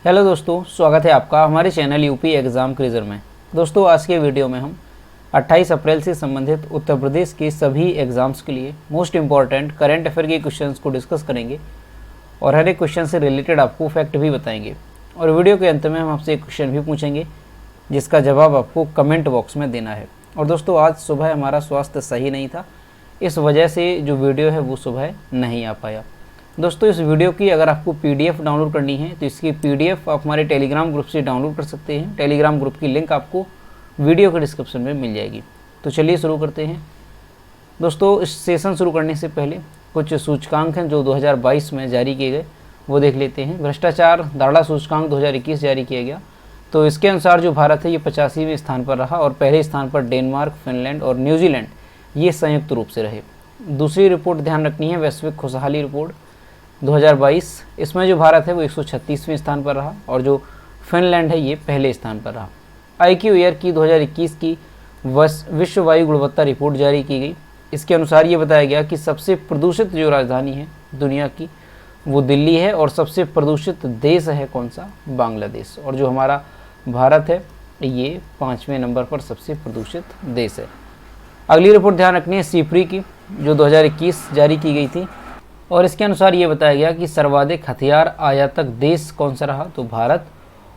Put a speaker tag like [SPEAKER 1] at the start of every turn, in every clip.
[SPEAKER 1] Hello दोस्तों, स्वागत है आपका हमारे चैनल यूपी एग्ज़ाम क्विज़र में। दोस्तों, आज के वीडियो में हम 28 अप्रैल से संबंधित उत्तर प्रदेश के सभी एग्ज़ाम्स के लिए मोस्ट इम्पॉर्टेंट करंट अफेयर के क्वेश्चंस को डिस्कस करेंगे और हर एक क्वेश्चन से रिलेटेड आपको फैक्ट भी बताएंगे। और वीडियो के अंत में हम आपसे एक क्वेश्चन भी पूछेंगे जिसका जवाब आपको कमेंट बॉक्स में देना है। और दोस्तों, आज सुबह हमारा स्वास्थ्य सही नहीं था, इस वजह से जो वीडियो है वो सुबह नहीं आ पाया। दोस्तों, इस वीडियो की अगर आपको पीडीएफ डाउनलोड करनी है तो इसकी पीडीएफ आप हमारे टेलीग्राम ग्रुप से डाउनलोड कर सकते हैं। टेलीग्राम ग्रुप की लिंक आपको वीडियो के डिस्क्रिप्शन में मिल जाएगी। तो चलिए शुरू करते हैं। दोस्तों, इस सेशन शुरू करने से पहले कुछ सूचकांक हैं जो 2022 में जारी किए गए, वो देख लेते हैं। भ्रष्टाचार दाड़ा सूचकांक 2021 जारी किया गया। तो इसके अनुसार जो भारत है ये 85वें स्थान पर रहा और पहले स्थान पर डेनमार्क, फिनलैंड और न्यूजीलैंड ये संयुक्त रूप से रहे। दूसरी रिपोर्ट ध्यान रखनी है, वैश्विक खुशहाली रिपोर्ट 2022। इसमें जो भारत है वो 136वें स्थान पर रहा और जो फिनलैंड है ये पहले स्थान पर रहा। IQ ईयर की 2021 की विश्व वायु गुणवत्ता रिपोर्ट जारी की गई। इसके अनुसार ये बताया गया कि सबसे प्रदूषित जो राजधानी है दुनिया की वो दिल्ली है और सबसे प्रदूषित देश है कौन सा? बांग्लादेश। और जो हमारा भारत है ये 5वें नंबर पर सबसे प्रदूषित देश है। अगली रिपोर्ट ध्यान रखनी है सीपरी की, जो 2021 जारी की गई थी और इसके अनुसार ये बताया गया कि सर्वाधिक हथियार आयातक देश कौन सा रहा? तो भारत।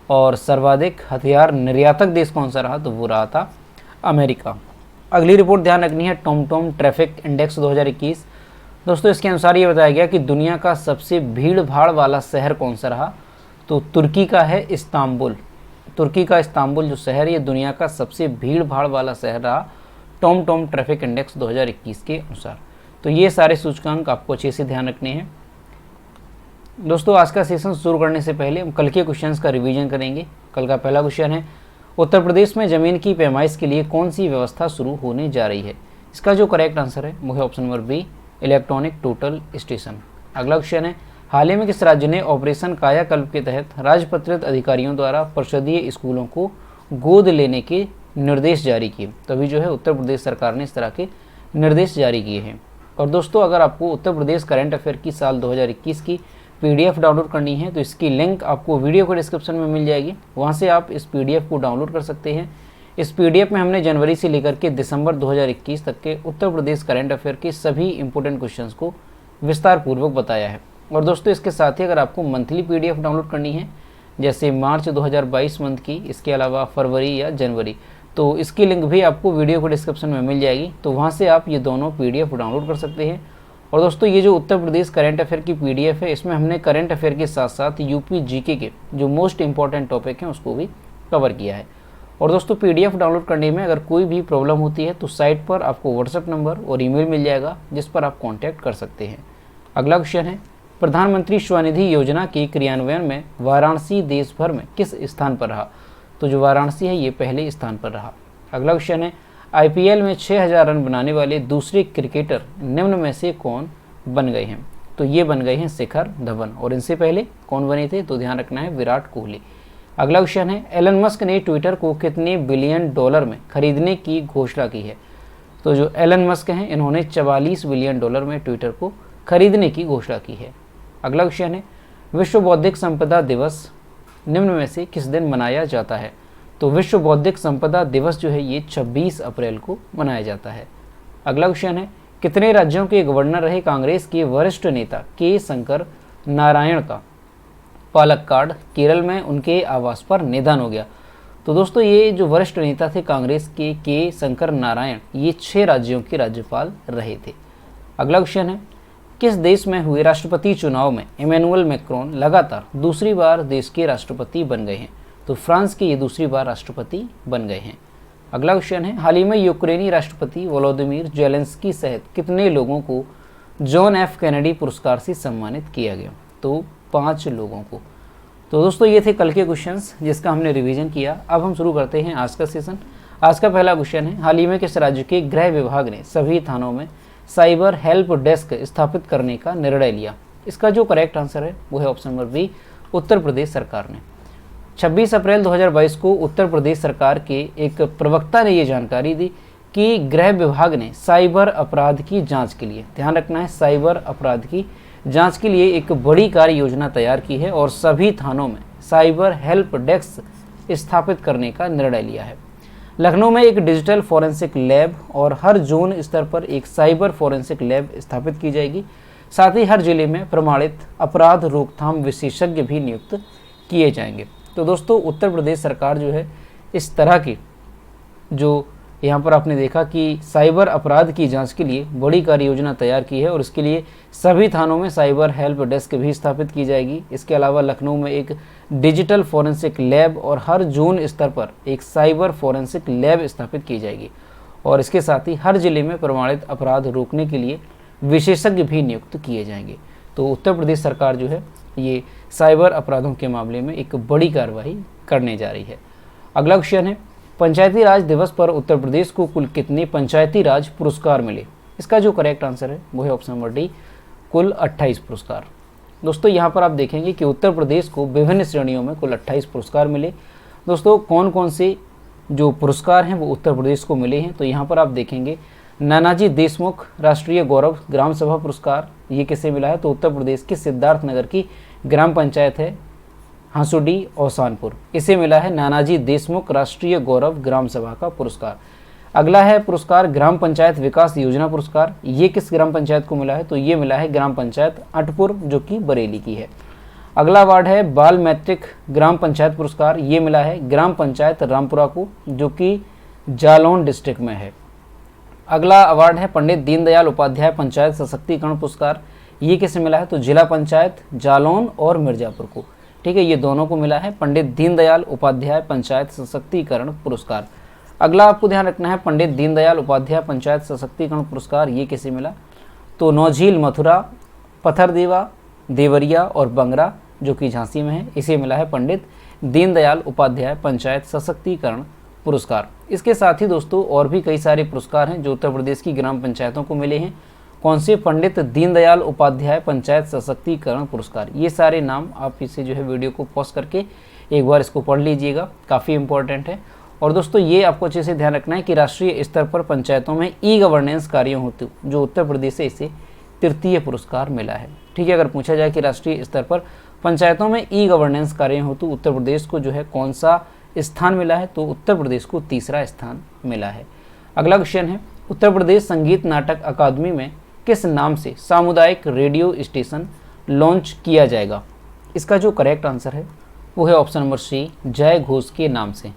[SPEAKER 1] और सर्वाधिक हथियार निर्यातक देश कौन सा रहा? तो वो रहा था अमेरिका। अगली रिपोर्ट ध्यान रखनी है टॉमटॉम ट्रैफिक इंडेक्स 2021। दोस्तों, इसके अनुसार ये बताया गया कि दुनिया का सबसे भीड़ भाड़ वाला शहर कौन सा रहा? तो तुर्की का है इस्तांबुल। तुर्की का इस्तांबुल जो शहर ये दुनिया का सबसे भीड़ भाड़ वाला शहर रहा टॉमटॉम ट्रैफिक इंडेक्स 2021 के अनुसार। तो ये सारे सूचकांक आपको अच्छे से ध्यान रखने हैं। दोस्तों, आज का सेशन शुरू करने से पहले हम कल के क्वेश्चंस का रिवीजन करेंगे। कल का पहला क्वेश्चन है, उत्तर प्रदेश में जमीन की पैमाइश के लिए कौन सी व्यवस्था शुरू होने जा रही है? इसका जो करेक्ट आंसर है वो है option number B, electronic total station. अगला क्वेश्चन है, हाल ही में किस राज्य ने ऑपरेशन कायाकल्प के तहत राजपत्रित अधिकारियों द्वारा परिषदीय स्कूलों को गोद लेने के निर्देश जारी किए? तभी जो है उत्तर प्रदेश सरकार ने इस तरह के निर्देश जारी किए हैं। और दोस्तों, अगर आपको उत्तर प्रदेश करंट अफेयर की साल 2021 की पीडीएफ डाउनलोड करनी है तो इसकी लिंक आपको वीडियो के डिस्क्रिप्शन में मिल जाएगी, वहां से आप इस पीडीएफ को डाउनलोड कर सकते हैं। इस पीडीएफ में हमने जनवरी से लेकर के दिसंबर 2021 तक के उत्तर प्रदेश करंट अफेयर के सभी इंपॉर्टेंट क्वेश्चंस को विस्तार पूर्वक बताया है। और दोस्तों, इसके साथ ही अगर आपको मंथली पीडीएफ डाउनलोड करनी है जैसे मार्च 2022 मंथ की, इसके अलावा फरवरी या जनवरी, तो इसकी लिंक भी आपको वीडियो के डिस्क्रिप्शन में मिल जाएगी। तो वहाँ से आप ये दोनों पीडीएफ डाउनलोड कर सकते हैं। और दोस्तों, ये जो उत्तर प्रदेश करंट अफेयर की पीडीएफ है इसमें हमने करंट अफेयर के साथ साथ यूपी जीके के जो मोस्ट इंपॉर्टेंट टॉपिक हैं उसको भी कवर किया है। और दोस्तों, पीडीएफ डाउनलोड करने में अगर कोई भी प्रॉब्लम होती है तो साइट पर आपको व्हाट्सएप नंबर और ईमेल मिल जाएगा जिस पर आप कॉन्टैक्ट कर सकते हैं। अगला क्वेश्चन है, प्रधानमंत्री स्वनिधि योजना के क्रियान्वयन में वाराणसी देश भर में किस स्थान पर रहा? तो जो वाराणसी है ये पहले स्थान पर रहा। अगला क्वेश्चन है, IPL में 6000 रन बनाने वाले दूसरे क्रिकेटर निम्न में से कौन बन गए हैं? तो ये बन गए हैं शिखर धवन। और इनसे पहले कौन बने थे? तो ध्यान रखना है विराट कोहली। अगला क्वेश्चन है, एलन मस्क ने ट्विटर को कितने बिलियन डॉलर में खरीदने की घोषणा की है? तो जो एलन मस्क हैं इन्होंने 44 बिलियन डॉलर में ट्विटर को खरीदने की घोषणा की है। अगला क्वेश्चन है, विश्व बौद्धिक संपदा दिवस निम्न में से किस दिन मनाया जाता है? तो विश्व बौद्धिक संपदा दिवस जो है ये 26 अप्रैल को मनाया जाता है। अगला क्वेश्चन है, कितने राज्यों के गवर्नर रहे कांग्रेस के वरिष्ठ नेता के शंकर नारायण का पालक्काड केरल में उनके आवास पर निधन हो गया? तो दोस्तों, ये जो वरिष्ठ नेता थे कांग्रेस के शंकर नारायण ये 6 राज्यों के राज्यपाल रहे थे। अगला क्वेश्चन है, किस देश में हुए राष्ट्रपति चुनाव में इमैनुअल मैक्रोन लगातार दूसरी बार देश के राष्ट्रपति बन गए हैं? तो फ्रांस के ये दूसरी बार राष्ट्रपति बन गए हैं। अगला क्वेश्चन है, हाल ही में यूक्रेनी राष्ट्रपति वोलोदिमीर जेलेंस्की सहित कितने लोगों को जॉन एफ कैनेडी पुरस्कार से सम्मानित किया गया? तो 5 लोगों को। तो दोस्तों, ये थे कल के क्वेश्चंस जिसका हमने रिवीजन किया। अब हम शुरू करते हैं आज का सेशन। आज का पहला क्वेश्चन है, हाल ही में किस राज्य के गृह विभाग ने सभी थानों में साइबर हेल्प डेस्क स्थापित करने का निर्णय लिया? इसका जो करेक्ट आंसर है वो है option number B, Uttar Pradesh सरकार ने। 26 अप्रैल 2022 को उत्तर प्रदेश सरकार के एक प्रवक्ता ने ये जानकारी दी कि गृह विभाग ने साइबर अपराध की जांच के लिए, ध्यान रखना है, साइबर अपराध की जांच के लिए एक बड़ी कार्य योजना तैयार की है और सभी थानों में साइबर हेल्प डेस्क स्थापित करने का निर्णय लिया है। लखनऊ में एक डिजिटल फॉरेंसिक लैब और हर जोन स्तर पर एक साइबर फॉरेंसिक लैब स्थापित की जाएगी। साथ ही हर जिले में प्रमाणित अपराध रोकथाम विशेषज्ञ भी नियुक्त किए जाएंगे। तो दोस्तों, उत्तर प्रदेश सरकार जो है इस तरह की, जो यहाँ पर आपने देखा कि साइबर अपराध की जांच के लिए बड़ी कार्य योजना तैयार की है और इसके लिए सभी थानों में साइबर हेल्प डेस्क भी स्थापित की जाएगी। इसके अलावा लखनऊ में एक डिजिटल फॉरेंसिक लैब और हर जोन स्तर पर एक साइबर फॉरेंसिक लैब स्थापित की जाएगी और इसके साथ ही हर जिले में प्रमाणित अपराध रोकने के लिए विशेषज्ञ भी नियुक्त किए जाएंगे। तो उत्तर प्रदेश सरकार जो है ये साइबर अपराधों के मामले में एक बड़ी कार्रवाई करने जा रही है। अगला क्वेश्चन है, पंचायती राज दिवस पर उत्तर प्रदेश को कुल कितने पंचायती राज पुरस्कार मिले? इसका जो करेक्ट आंसर है वो है ऑप्शन नंबर डी, कुल 28 पुरस्कार। दोस्तों, यहाँ पर आप देखेंगे कि उत्तर प्रदेश को विभिन्न श्रेणियों में कुल 28 पुरस्कार मिले। दोस्तों, कौन कौन से जो पुरस्कार हैं वो उत्तर प्रदेश को मिले हैं, तो यहाँ पर आप देखेंगे नानाजी देशमुख राष्ट्रीय गौरव ग्राम सभा पुरस्कार, ये किसे मिला है? तो उत्तर प्रदेश के सिद्धार्थनगर की ग्राम पंचायत है हंसुडी औसानपुर, इसे मिला है नानाजी देशमुख राष्ट्रीय गौरव ग्राम सभा का पुरस्कार। अगला है पुरस्कार ग्राम पंचायत विकास योजना पुरस्कार, ये किस ग्राम पंचायत को मिला है? तो ये मिला है ग्राम पंचायत अटपुर जो कि बरेली की है। अगला अवार्ड है बाल मैट्रिक ग्राम पंचायत पुरस्कार, ये मिला है ग्राम पंचायत रामपुरा को जो कि जालौन डिस्ट्रिक्ट में है। अगला अवार्ड है पंडित दीनदयाल उपाध्याय पंचायत सशक्तिकरण पुरस्कार, ये किसे मिला है? तो जिला पंचायत जालौन और मिर्जापुर को, ठीक है, ये दोनों को मिला है पंडित दीनदयाल उपाध्याय पंचायत सशक्तिकरण पुरस्कार। अगला आपको ध्यान रखना है पंडित दीनदयाल उपाध्याय पंचायत सशक्तिकरण पुरस्कार, ये किसे मिला? तो नौझील, मथुरा, पथरदेवा, देवरिया और बंगरा जो कि झांसी में है, इसे मिला है पंडित दीनदयाल उपाध्याय पंचायत सशक्तिकरण पुरस्कार। इसके साथ ही दोस्तों और भी कई सारे पुरस्कार हैं जो उत्तर प्रदेश की ग्राम पंचायतों को मिले हैं। कौन से? पंडित दीनदयाल उपाध्याय पंचायत सशक्तिकरण पुरस्कार। ये सारे नाम आप इसे जो है वीडियो को पॉज करके एक बार इसको पढ़ लीजिएगा, काफ़ी इंपॉर्टेंट है। और दोस्तों ये आपको अच्छे से ध्यान रखना है कि राष्ट्रीय स्तर पर पंचायतों में ई गवर्नेंस कार्यों हेतु जो उत्तर प्रदेश से इसे तृतीय पुरस्कार मिला है। ठीक है, अगर पूछा जाए कि राष्ट्रीय स्तर पर पंचायतों में ई गवर्नेंस कार्यों हेतु उत्तर प्रदेश को जो है कौन सा स्थान मिला है, तो उत्तर प्रदेश को तीसरा स्थान मिला है। अगला क्वेश्चन है, उत्तर प्रदेश संगीत नाटक अकादमी में किस नाम से सामुदायिक रेडियो स्टेशन लॉन्च किया जाएगा? इसका जो करेक्ट आंसर है वो है ऑप्शन नंबर सी, जय घोष के नाम से।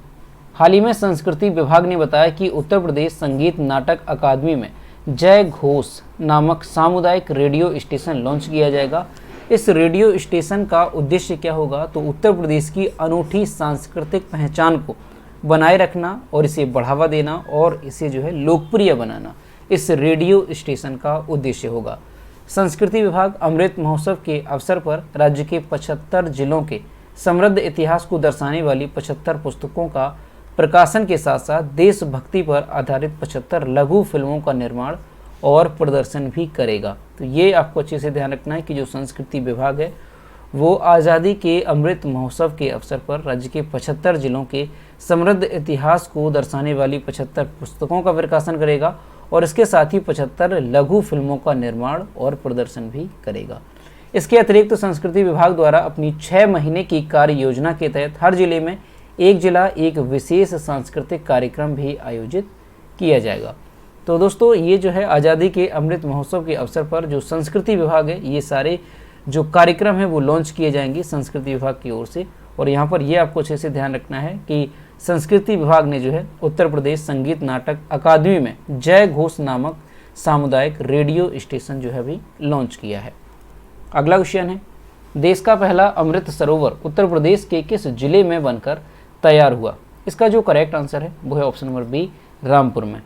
[SPEAKER 1] हाल ही में संस्कृति विभाग ने बताया कि उत्तर प्रदेश संगीत नाटक अकादमी में जय घोष नामक सामुदायिक रेडियो स्टेशन लॉन्च किया जाएगा। इस रेडियो स्टेशन का उद्देश्य क्या होगा? तो उत्तर प्रदेश की अनूठी सांस्कृतिक पहचान को बनाए रखना और इसे बढ़ावा देना और इसे जो है लोकप्रिय बनाना, इस रेडियो स्टेशन का उद्देश्य होगा। संस्कृति विभाग अमृत महोत्सव के अवसर पर राज्य के 75 जिलों के समृद्ध इतिहास को दर्शाने वाली 75 पुस्तकों का प्रकाशन के साथ साथ देशभक्ति पर आधारित 75 लघु फिल्मों का निर्माण और प्रदर्शन भी करेगा। तो ये आपको अच्छे से ध्यान रखना है कि जो संस्कृति विभाग है वो आज़ादी के अमृत महोत्सव के अवसर पर राज्य के 75 जिलों के समृद्ध इतिहास को दर्शाने वाली 75 पुस्तकों का प्रकाशन करेगा और इसके साथ ही 75 लघु फिल्मों का निर्माण और प्रदर्शन भी करेगा। इसके अतिरिक्त संस्कृति विभाग द्वारा अपनी 6 महीने की कार्य योजना के तहत हर जिले में एक जिला एक विशेष सांस्कृतिक कार्यक्रम भी आयोजित किया जाएगा। तो दोस्तों ये जो है आज़ादी के अमृत महोत्सव के अवसर पर जो संस्कृति विभाग है ये सारे जो कार्यक्रम है वो लॉन्च किए जाएंगे संस्कृति विभाग की ओर से। और यहाँ पर ये आपको अच्छे से ध्यान रखना है कि संस्कृति विभाग ने जो है उत्तर प्रदेश संगीत नाटक अकादमी में जय घोष नामक सामुदायिक रेडियो स्टेशन जो है अभी लॉन्च किया है। अगला क्वेश्चन है, देश का पहला अमृत सरोवर उत्तर प्रदेश के किस जिले में बनकर तैयार हुआ? इसका जो करेक्ट आंसर है वो है ऑप्शन नंबर बी, रामपुर में।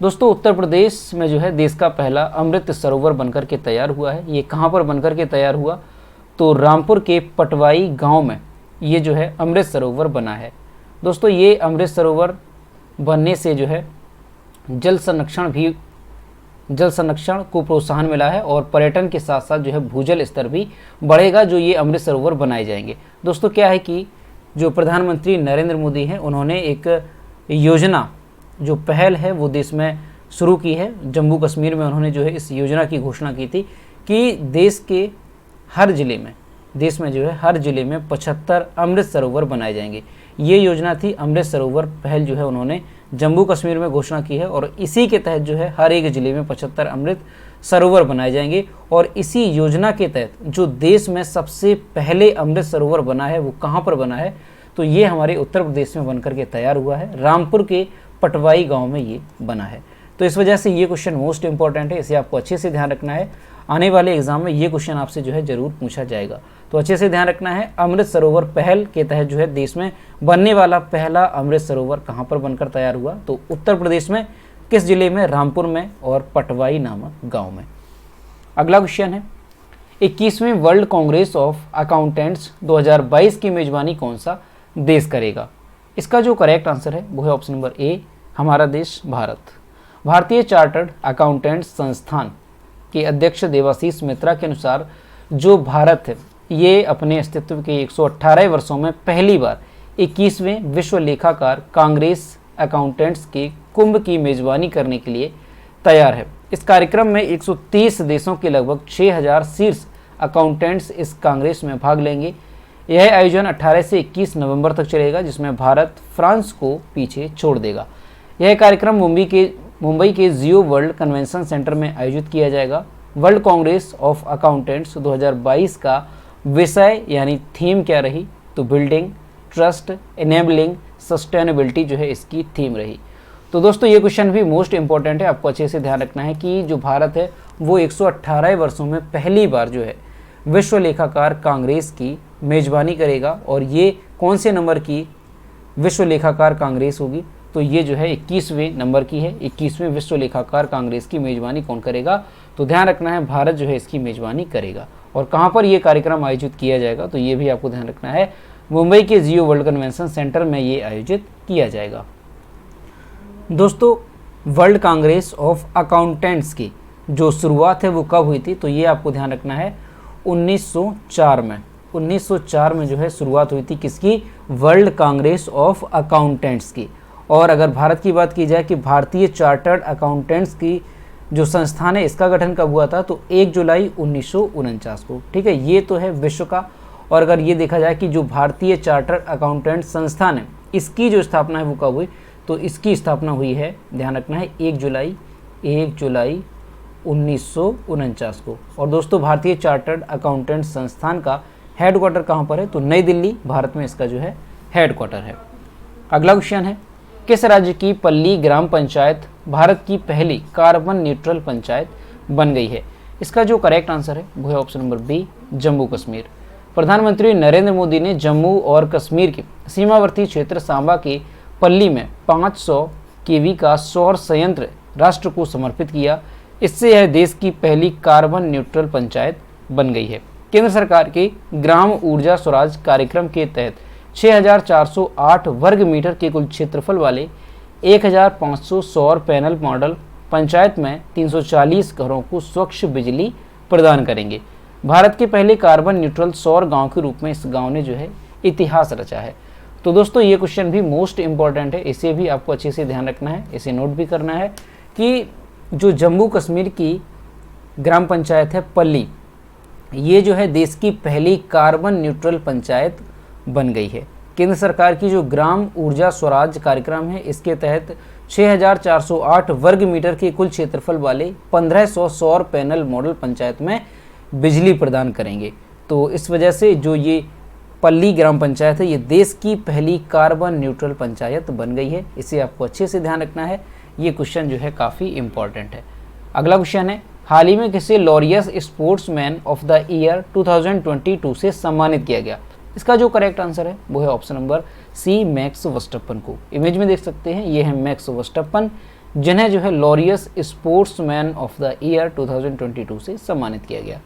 [SPEAKER 1] दोस्तों उत्तर प्रदेश में जो है देश का पहला अमृत सरोवर बनकर के तैयार हुआ है। ये कहाँ पर बनकर के तैयार हुआ? तो रामपुर के पटवाई गांव में ये जो है अमृत सरोवर बना है। दोस्तों ये अमृत सरोवर बनने से जो है जल संरक्षण को प्रोत्साहन मिला है और पर्यटन के साथ साथ जो है भूजल स्तर भी बढ़ेगा जो ये अमृत सरोवर बनाए जाएंगे। दोस्तों क्या है कि जो प्रधानमंत्री नरेंद्र मोदी हैं उन्होंने एक योजना जो पहल है वो देश में शुरू की है। जम्मू कश्मीर में उन्होंने जो है इस योजना की घोषणा की थी कि देश के हर ज़िले में देश में जो है हर जिले में 75 अमृत सरोवर बनाए जाएंगे। ये योजना थी अमृत सरोवर पहल जो है उन्होंने जम्मू कश्मीर में घोषणा की है और इसी के तहत जो है हर एक जिले में 75 अमृत सरोवर बनाए जाएंगे। और इसी योजना के तहत जो देश में सबसे पहले अमृत सरोवर बना है वो कहाँ पर बना है, तो ये हमारे उत्तर प्रदेश में बनकर के तैयार हुआ है, रामपुर के पटवाई गांव में ये बना है। तो इस वजह से ये क्वेश्चन मोस्ट इंपॉर्टेंट है, इसे आपको अच्छे से ध्यान रखना है। आने वाले एग्जाम में ये क्वेश्चन आपसे जो है जरूर पूछा जाएगा, तो अच्छे से ध्यान रखना है। अमृत सरोवर पहल के तहत जो है देश में बनने वाला पहला अमृत सरोवर कहाँ पर बनकर तैयार हुआ, तो उत्तर प्रदेश में किस जिले में, रामपुर में और पटवाई नामक गांव में। अगला क्वेश्चन है 21वीं वर्ल्ड कांग्रेस ऑफ अकाउंटेंट्स 2022 की मेजबानी कौन सा देश करेगा। इसका जो करेक्ट आंसर है वो है ऑप्शन नंबर ए, हमारा देश भारत। भारतीय चार्टर्ड अकाउंटेंट्स संस्थान के अध्यक्ष देवाशीष मित्रा के अनुसार जो भारत है ये अपने अस्तित्व के 118 वर्षों में पहली बार 21वें विश्व लेखाकार कांग्रेस अकाउंटेंट्स के कुंभ की मेजबानी करने के लिए तैयार है। इस कार्यक्रम में 130 देशों के लगभग 6000 शीर्ष अकाउंटेंट्स इस कांग्रेस में भाग लेंगे। यह आयोजन 18 से 21 नवंबर तक चलेगा, जिसमें भारत फ्रांस को पीछे छोड़ देगा। यह कार्यक्रम मुंबई के जियो वर्ल्ड कन्वेंशन सेंटर में आयोजित किया जाएगा। वर्ल्ड कांग्रेस ऑफ अकाउंटेंट्स 2022 का विषय यानी थीम क्या रही, तो बिल्डिंग ट्रस्ट एनेबलिंग सस्टेनेबिलिटी जो है इसकी थीम रही। तो दोस्तों ये क्वेश्चन भी मोस्ट इंपॉर्टेंट है, आपको अच्छे से ध्यान रखना है कि जो भारत है वो 118 वर्षों में पहली बार जो है विश्व लेखाकार कांग्रेस की मेजबानी करेगा। और ये कौन से नंबर की विश्व लेखाकार कांग्रेस होगी, तो ये जो है 21वें नंबर की है। 21वें विश्व लेखाकार कांग्रेस की मेजबानी कौन करेगा, तो ध्यान रखना है भारत जो है इसकी मेजबानी करेगा। और कहाँ पर ये कार्यक्रम आयोजित किया जाएगा, तो ये भी आपको ध्यान रखना है, मुंबई के जियो वर्ल्ड कन्वेंशन सेंटर में ये आयोजित किया जाएगा। दोस्तों वर्ल्ड कांग्रेस ऑफ अकाउंटेंट्स की जो शुरुआत है वो कब हुई थी, तो ये आपको ध्यान रखना है 1904 में। 1904 में जो है शुरुआत हुई थी किसकी, वर्ल्ड कांग्रेस ऑफ अकाउंटेंट्स की। और अगर भारत की बात की जाए कि भारतीय चार्टर्ड अकाउंटेंट्स की जो संस्थान है इसका गठन कब हुआ था, तो 1 जुलाई 1949 को। ठीक है, ये तो है विश्व का। और अगर ये देखा जाए कि जो भारतीय चार्टर्ड अकाउंटेंट संस्थान है इसकी जो स्थापना है वो कब हुई, तो इसकी स्थापना हुई है, ध्यान रखना है 1 जुलाई 1949 को। और दोस्तों भारतीय चार्टर्ड अकाउंटेंट संस्थान का हेडक्वार्टर कहाँ पर है, तो नई दिल्ली भारत में इसका जो है हेडक्वार्टर है। अगला क्वेश्चन है किस राज्य की पल्ली ग्राम पंचायत भारत की पहली कार्बन न्यूट्रल पंचायत बन गई है। इसका जो करेक्ट आंसर है वो है option number B, Jammu Kashmir. प्रधानमंत्री नरेंद्र मोदी ने जम्मू और कश्मीर के सीमावर्ती क्षेत्र सांबा के पल्ली में 500 केवी का सौर संयंत्र राष्ट्र को समर्पित किया। इससे यह देश की पहली कार्बन न्यूट्रल पंचायत बन गई है। केंद्र सरकार के ग्राम ऊर्जा स्वराज कार्यक्रम के तहत 6408 वर्ग मीटर के कुल क्षेत्रफल वाले 1500 सौर पैनल मॉडल पंचायत में 340 घरों को स्वच्छ बिजली प्रदान करेंगे। भारत के पहले कार्बन न्यूट्रल सौर गांव के रूप में इस गांव ने जो है इतिहास रचा है। तो दोस्तों ये क्वेश्चन भी मोस्ट इंपॉर्टेंट है, इसे भी आपको अच्छे से ध्यान रखना है, इसे नोट भी करना है कि जो जम्मू कश्मीर की ग्राम पंचायत है पल्ली, ये जो है देश की पहली कार्बन न्यूट्रल पंचायत बन गई है। केंद्र सरकार की जो ग्राम ऊर्जा स्वराज कार्यक्रम है इसके तहत 6408 वर्ग मीटर के कुल क्षेत्रफल वाले 1500 सौर पैनल मॉडल पंचायत में बिजली प्रदान करेंगे। तो इस वजह से जो ये पल्ली ग्राम पंचायत है ये देश की पहली कार्बन न्यूट्रल पंचायत बन गई है, इसे आपको अच्छे से ध्यान रखना है, ये क्वेश्चन जो है काफ़ी इंपॉर्टेंट है। अगला क्वेश्चन है हाल ही में किसे Laureus sportsman of the year 2022 से सम्मानित किया गया। इसका जो करेक्ट आंसर है वो है option number C, Max Verstappen को। इमेज में देख सकते हैं ये है मैक्स वर्स्टैपन, जिन्हें जो है Laureus sportsman of the year 2022 से सम्मानित किया गया।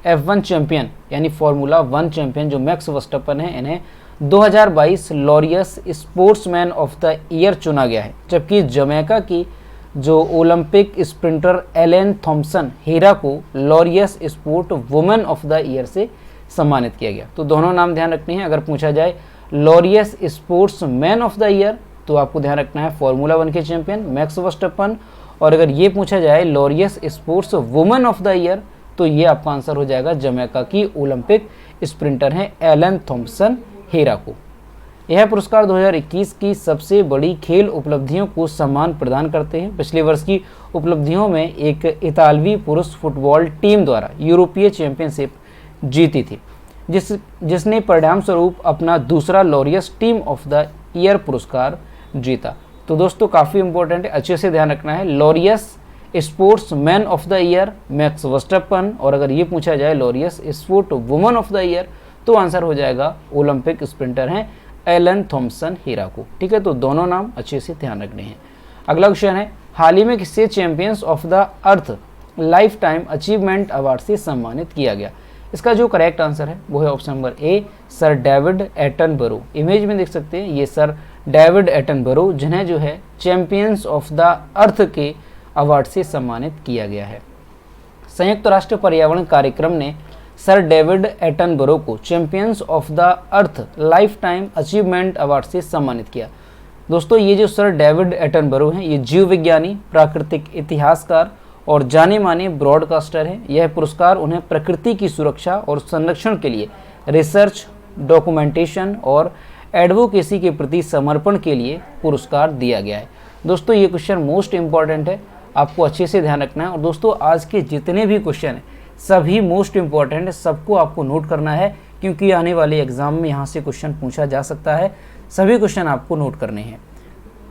[SPEAKER 1] F1 चैंपियन यानी फार्मूला 1 चैंपियन जो मैक्स वर्स्टैपन है, इन्हें 2022 Laureus sportsman of the year चुना गया है। जबकि जमैका की जो ओलंपिक स्प्रिंटर एलेन थॉम्सन हीरा को Laureus sport women of the year से सम्मानित किया गया। तो दोनों नाम ध्यान रखने हैं। अगर पूछा जाए Laureus sports man of the year तो आपको ध्यान रखना है फार्मूला 1 के चैंपियन मैक्स वर्स्टैपन, और अगर ये पूछा जाए Laureus sports women of the year तो ये आपका आंसर हो जाएगा जमैका की ओलंपिक स्प्रिंटर हैं एलन थॉम्पसन हेराको। यह पुरस्कार 2021 की सबसे बड़ी खेल उपलब्धियों को सम्मान प्रदान करते हैं। पिछले वर्ष की उपलब्धियों में एक इतालवी पुरुष फुटबॉल टीम द्वारा यूरोपीय चैंपियनशिप जीती थी, जिसने परिणाम स्वरूप अपना दूसरा Laureus team of the year पुरस्कार जीता। तो दोस्तों काफ़ी इंपॉर्टेंट है, अच्छे से ध्यान रखना है। Laureus sports man of the year max Verstappen, और अगर ये पूछा जाए Laureus sport woman of the year तो आंसर हो जाएगा ओलंपिक स्प्रिंटर हैं एलन थॉम्पसन हेराको। ठीक है, तो दोनों नाम अच्छे से ध्यान रखने हैं। अगला क्वेश्चन है, हाल ही में किसे champions of the earth life time achievement award से सम्मानित किया गया? इसका जो करेक्ट आंसर है वो है option number A, sir David Attenborough. Image में देख सकते हैं ये सर डेविड एटनबरो, जिन्हें जो है चैंपियंस ऑफ द अर्थ के अवार्ड से सम्मानित किया गया है। संयुक्त राष्ट्र पर्यावरण कार्यक्रम ने सर डेविड एटनबरो को champions of the earth life time achievement award से सम्मानित किया। दोस्तों ये जो सर डेविड एटनबरो हैं ये जीव विज्ञानी, प्राकृतिक इतिहासकार और जाने माने ब्रॉडकास्टर हैं। यह पुरस्कार उन्हें प्रकृति की सुरक्षा और संरक्षण के लिए रिसर्च, डॉक्यूमेंटेशन और एडवोकेसी के प्रति समर्पण के लिए पुरस्कार दिया गया है। दोस्तों ये क्वेश्चन मोस्ट इम्पॉर्टेंट है, आपको अच्छे से ध्यान रखना है। और दोस्तों आज के जितने भी क्वेश्चन हैं सभी मोस्ट इम्पॉर्टेंट है, सबको आपको नोट करना है क्योंकि आने वाले एग्जाम में यहाँ से क्वेश्चन पूछा जा सकता है। सभी क्वेश्चन आपको नोट करने हैं।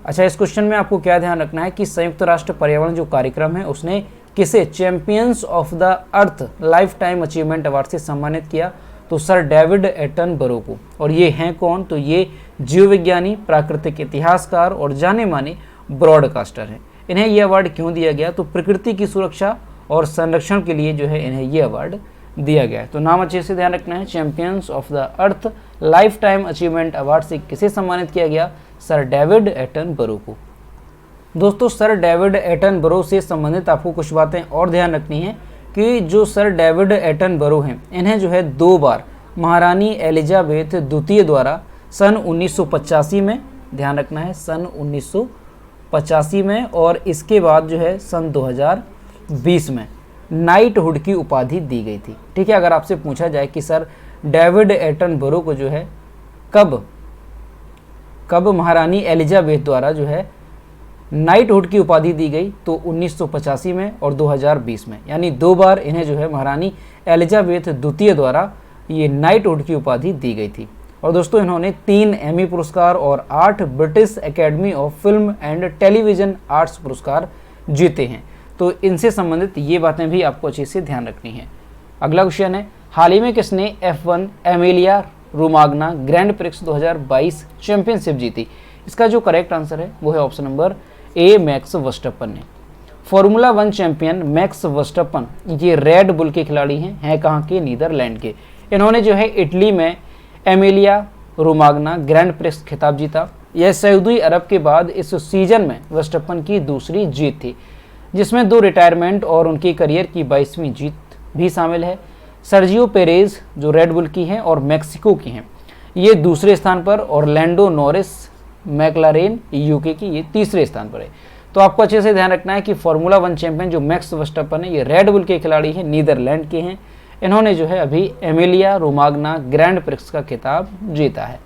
[SPEAKER 1] अच्छा, इस क्वेश्चन में आपको क्या ध्यान रखना है कि संयुक्त राष्ट्र पर्यावरण जो कार्यक्रम है उसने किसे champions of the earth life time achievement award से सम्मानित किया? तो सर डेविड एटनबरो को। और ये हैं कौन? तो ये जीव विज्ञानी, प्राकृतिक इतिहासकार और जाने माने ब्रॉडकास्टर हैं। इन्हें ये अवार्ड क्यों दिया गया? तो प्रकृति की सुरक्षा और संरक्षण के लिए जो है इन्हें ये अवार्ड दिया गया है। तो नाम अच्छे से ध्यान रखना है, champions of the earth life time achievement award से किसे सम्मानित किया गया? सर डेविड एटनबरो को। दोस्तों सर डेविड एटनबरो से संबंधित आपको कुछ बातें और ध्यान रखनी है कि जो सर डेविड एटनबरो हैं इन्हें जो है 2 बार महारानी एलिजाबेथ द्वितीय द्वारा सन 1985 में, ध्यान रखना है सन 1985 में, और इसके बाद जो है सन 2020 में नाइटहुड की उपाधि दी गई थी। ठीक है, अगर आपसे पूछा जाए कि सर डेविड एटनबरो को जो है कब महारानी एलिजाबेथ द्वारा जो है नाइटहुड की उपाधि दी गई, तो 1985 में और 2020 में, यानी 2 बार इन्हें जो है महारानी एलिजाबेथ द्वितीय द्वारा ये नाइटहुड की उपाधि दी गई थी। और दोस्तों इन्होंने 3 एमी पुरस्कार और 8 British academy of film and television arts पुरस्कार जीते हैं। तो इनसे संबंधित ये बातें भी आपको अच्छे से ध्यान रखनी है। अगला क्वेश्चन है, हाल ही में किसने F1 Emilia Romagna grand prix 2022 championship जीती? इसका जो करेक्ट आंसर है वो है option number A, max Verstappen ने। फॉर्मूला 1 चैंपियन मैक्स वर्स्टैपन ये रेड बुल के खिलाड़ी हैं कहाँ के? नीदरलैंड के। इन्होंने जो है इटली में एमिलिया रोमाग्ना ग्रैंड प्रिक्स खिताब जीता। यह सऊदी अरब के बाद इस सीजन में वर्स्टैपन की दूसरी जीत थी, जिसमें 2 रिटायरमेंट और उनकी करियर की 22वीं जीत भी शामिल है। सर्जियो पेरेज जो रेड बुल की हैं और मैक्सिको की हैं ये दूसरे स्थान पर, और लैंडो नॉरिस मैक्लारेन यूके की ये तीसरे स्थान पर है। तो आपको अच्छे से ध्यान रखना है कि फॉर्मूला 1 चैंपियन जो मैक्स वर्स्टैपन है ये रेड बुल के खिलाड़ी हैं, नीदरलैंड के हैं। इन्होंने जो है अभी एमिलिया रोमाग्ना ग्रैंड प्रिक्स का खिताब जीता है।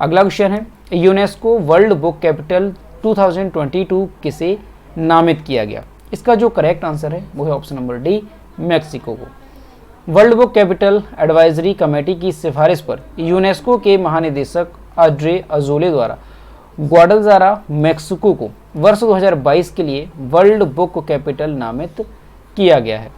[SPEAKER 1] अगला क्वेश्चन है, यूनेस्को वर्ल्ड बुक कैपिटल 2022 किसे नामित किया गया? इसका जो करेक्ट आंसर है वो है ऑप्शन नंबर डी, मैक्सिको को। World book capital advisory committee की सिफारिश पर यूनेस्को के महानिदेशक ऑड्रे अजोले द्वारा ग्वाडलजारा मैक्सिको को वर्ष 2022 के लिए वर्ल्ड बुक कैपिटल नामित किया गया है।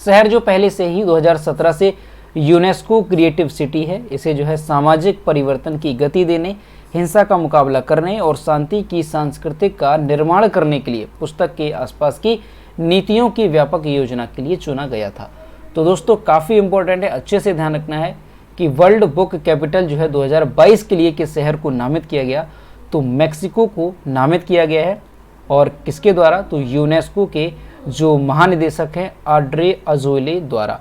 [SPEAKER 1] शहर जो पहले से ही 2017 से यूनेस्को क्रिएटिव सिटी है, इसे जो है सामाजिक परिवर्तन की गति देने, हिंसा का मुकाबला करने और शांति की सांस्कृतिक का निर्माण करने के लिए पुस्तक के आसपास की नीतियों की व्यापक योजना के लिए चुना गया था। तो दोस्तों काफ़ी इंपॉर्टेंट है, अच्छे से ध्यान रखना है कि वर्ल्ड बुक कैपिटल जो है 2022 के लिए किस शहर को नामित किया गया? तो मैक्सिको को नामित किया गया है। और किसके द्वारा? तो यूनेस्को के जो महानिदेशक हैं ऑड्रे अजोले द्वारा।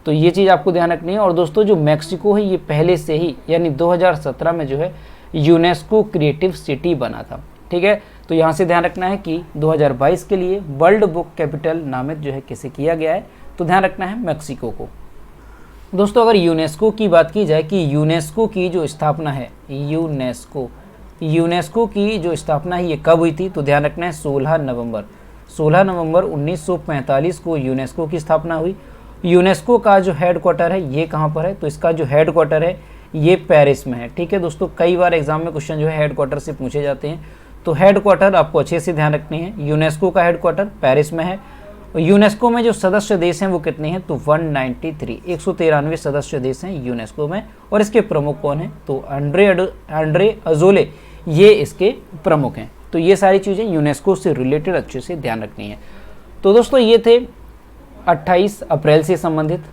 [SPEAKER 1] तो ये चीज़ आपको ध्यान रखनी है। और दोस्तों जो मैक्सिको है ये पहले से ही यानी 2017 में जो है यूनेस्को क्रिएटिव सिटी बना था। ठीक है, तो यहाँ से ध्यान रखना है कि 2022 के लिए वर्ल्ड बुक कैपिटल नामित जो है किसे किया गया है? तो ध्यान रखना है मैक्सिको को। दोस्तों अगर यूनेस्को की बात की जाए कि यूनेस्को की जो स्थापना है, यूनेस्को की जो स्थापना है ये कब हुई थी, तो ध्यान रखना है 16 नवंबर 1945 को यूनेस्को की स्थापना हुई। यूनेस्को का जो हेडक्वार्टर है ये कहाँ पर है, तो इसका जो हेडक्वार्टर है ये पेरिस में है। ठीक है दोस्तों, कई बार एग्जाम में क्वेश्चन जो है हेडक्वार्टर से पूछे जाते हैं, तो हेडक्वार्टर आपको अच्छे से ध्यान रखनी है। यूनेस्को का हेडक्वार्टर पेरिस में है। यूनेस्को में जो सदस्य देश हैं वो कितने हैं, तो 193 193 सदस्य देश हैं यूनेस्को में। और इसके प्रमुख कौन हैं, तो आंड्रे अजोले ये इसके प्रमुख हैं। तो ये सारी चीज़ें यूनेस्को से रिलेटेड अच्छे से ध्यान रखनी है। तो दोस्तों ये थे 28 अप्रैल से संबंधित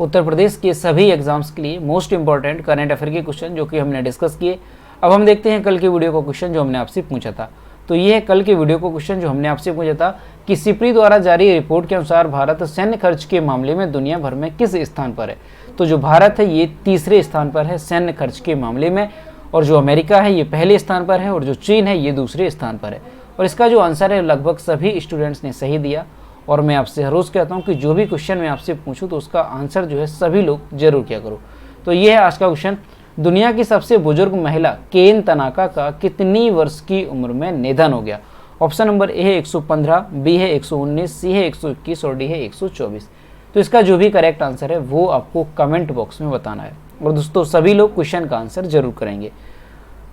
[SPEAKER 1] उत्तर प्रदेश के सभी एग्जाम्स के लिए मोस्ट इंपॉर्टेंट करंट अफेयर के क्वेश्चन जो कि हमने डिस्कस किए। अब हम देखते हैं कल के वीडियो का क्वेश्चन जो हमने आपसे पूछा था। तो ये है कल के वीडियो को क्वेश्चन जो हमने आपसे पूछा था कि सिप्री द्वारा जारी रिपोर्ट के अनुसार भारत सैन्य खर्च के मामले में दुनिया भर में किस स्थान पर है। तो जो भारत है ये तीसरे स्थान पर है सैन्य खर्च के मामले में, और जो अमेरिका है ये पहले स्थान पर है, और जो चीन है ये दूसरे स्थान पर है। और इसका जो आंसर है लगभग सभी स्टूडेंट्स ने सही दिया। और मैं आपसे हर रोज़ कहता हूँ कि जो भी क्वेश्चन मैं आपसे पूछूँ तो उसका आंसर जो है सभी लोग जरूर किया करो। तो ये है आज का क्वेश्चन, दुनिया की सबसे बुजुर्ग महिला केन तनाका का कितनी वर्ष की उम्र में निधन हो गया। ऑप्शन नंबर ए है 115, बी है 119, सी है 121 और डी है 124। तो इसका जो भी करेक्ट आंसर है वो आपको कमेंट बॉक्स में बताना है। और दोस्तों सभी लोग क्वेश्चन का आंसर जरूर करेंगे।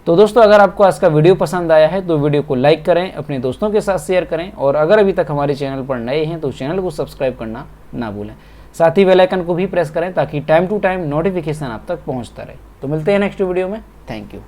[SPEAKER 1] तो दोस्तों अगर आपको आज का वीडियो पसंद आया है तो वीडियो को लाइक करें, अपने दोस्तों के साथ शेयर करें, और अगर अभी तक हमारे चैनल पर नए हैं तो चैनल को सब्सक्राइब करना ना भूलें। साथ ही बेल आइकन को भी प्रेस करें ताकि टाइम टू टाइम नोटिफिकेशन आप तक पहुंचता रहे। तो मिलते हैं नेक्स्ट वीडियो में। Thank you.